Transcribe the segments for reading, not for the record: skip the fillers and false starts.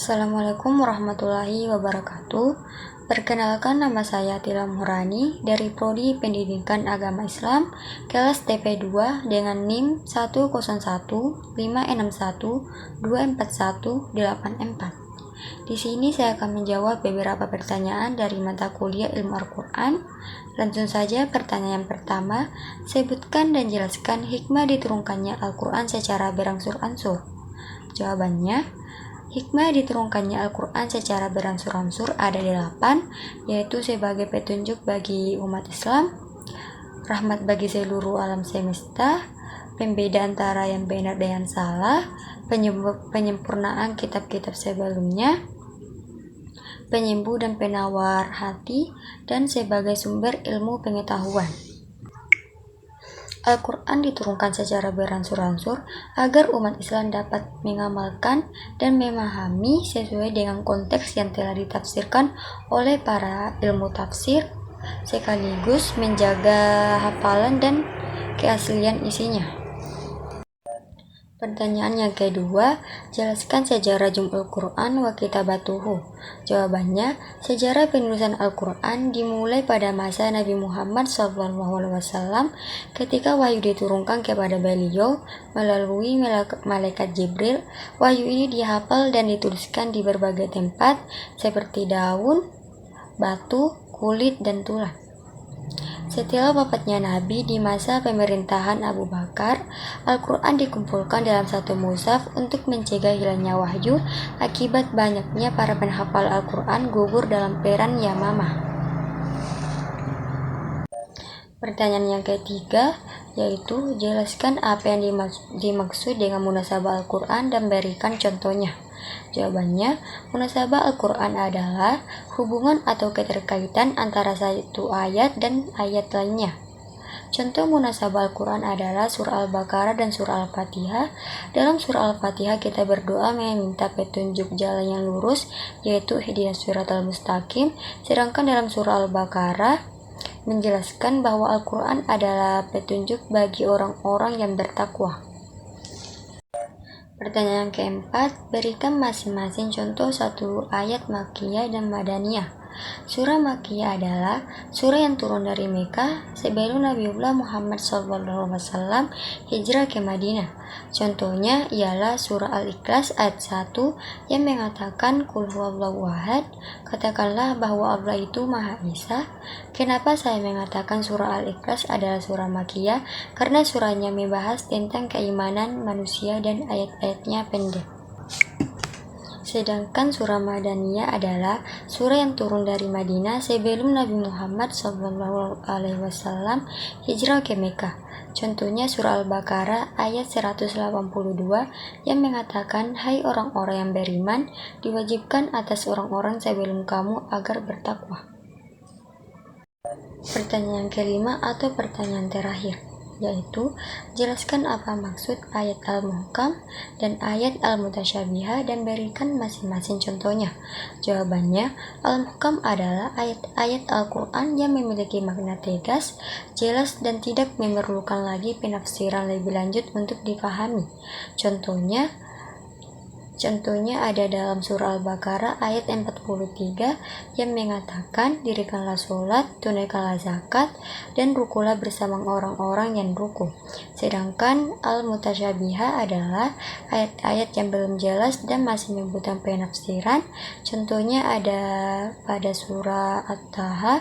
Assalamualaikum warahmatullahi wabarakatuh. Perkenalkan, nama saya Tila Muhrani dari Prodi Pendidikan Agama Islam kelas TP2 dengan NIM 10156124184. Di sini saya akan menjawab beberapa pertanyaan dari mata kuliah Ilmu Al-Quran. Langsung saja, pertanyaan pertama, sebutkan dan jelaskan hikmah diturunkannya Al-Quran secara berangsur-angsur. Jawabannya, hikmah diturunkannya Al-Quran secara berangsur-angsur ada 8, yaitu sebagai petunjuk bagi umat Islam, rahmat bagi seluruh alam semesta, pembeda antara yang benar dengan salah, penyempurnaan kitab-kitab sebelumnya, penyembuh dan penawar hati, dan sebagai sumber ilmu pengetahuan. Al-Quran diturunkan secara berangsur-angsur agar umat Islam dapat mengamalkan dan memahami sesuai dengan konteks yang telah ditafsirkan oleh para ilmu tafsir, sekaligus menjaga hafalan dan keaslian isinya. Pertanyaan yang kedua, jelaskan sejarah Jum'ul Quran wa Kitabatuhu. Jawabannya, sejarah penulisan Al-Quran dimulai pada masa Nabi Muhammad SAW ketika wahyu diturunkan kepada beliau melalui malaikat Jibril. Wahyu ini dihafal dan dituliskan di berbagai tempat seperti daun, batu, kulit, dan tulang. Setelah wafatnya Nabi di masa pemerintahan Abu Bakar, Al-Quran dikumpulkan dalam satu mushaf untuk mencegah hilangnya wahyu akibat banyaknya para penghafal Al-Quran gugur dalam perang Yamamah. Pertanyaan yang ketiga, yaitu jelaskan apa yang dimaksud dengan munasabah Al-Quran dan berikan contohnya. Jawabannya, munasabah Al-Quran adalah hubungan atau keterkaitan antara satu ayat dan ayat lainnya. Contoh munasabah Al-Quran adalah surah Al-Baqarah dan surah Al-Fatihah. Dalam surah Al-Fatihah kita berdoa meminta petunjuk jalan yang lurus, yaitu ihdinas siratal mustaqim. Sedangkan dalam surah Al-Baqarah menjelaskan bahwa Al-Quran adalah petunjuk bagi orang-orang yang bertakwa. Pertanyaan keempat, berikan masing-masing contoh satu ayat Makkiyah dan Madaniyah. Surah Makkiyah adalah surah yang turun dari Mekah sebelum Nabiullah Muhammad SAW hijrah ke Madinah. Contohnya ialah surah Al-Ikhlas ayat 1 yang mengatakan Qul huwallahu ahad, katakanlah bahwa Allah itu Maha Esa. Kenapa saya mengatakan surah Al-Ikhlas adalah surah Makkiyah? Karena surahnya membahas tentang keimanan manusia dan ayat-ayatnya pendek. Sedangkan surah Madaniyah adalah surah yang turun dari Madinah sebelum Nabi Muhammad SAW hijrah ke Mekah. Contohnya surah Al-Baqarah ayat 182 yang mengatakan, hai orang-orang yang beriman, diwajibkan atas orang-orang sebelum kamu agar bertakwa. Pertanyaan kelima atau pertanyaan terakhir, yaitu jelaskan apa maksud ayat Al-Muhkam dan ayat Al-Mutasyabiha dan berikan masing-masing contohnya. Jawabannya, Al-Muhkam adalah ayat-ayat Al-Quran yang memiliki makna tegas, jelas, dan tidak memerlukan lagi penafsiran lebih lanjut untuk dipahami. Contohnya ada dalam surah Al-Baqarah ayat 43 yang mengatakan, dirikanlah sholat, tunaikanlah zakat, dan rukulah bersama orang-orang yang ruku. Sedangkan Al-Mutasyabiha adalah ayat-ayat yang belum jelas dan masih membutuhkan penafsiran. Contohnya ada pada surah At-Taha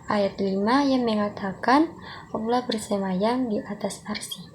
ayat 5 yang mengatakan Allah bersemayam di atas arsy.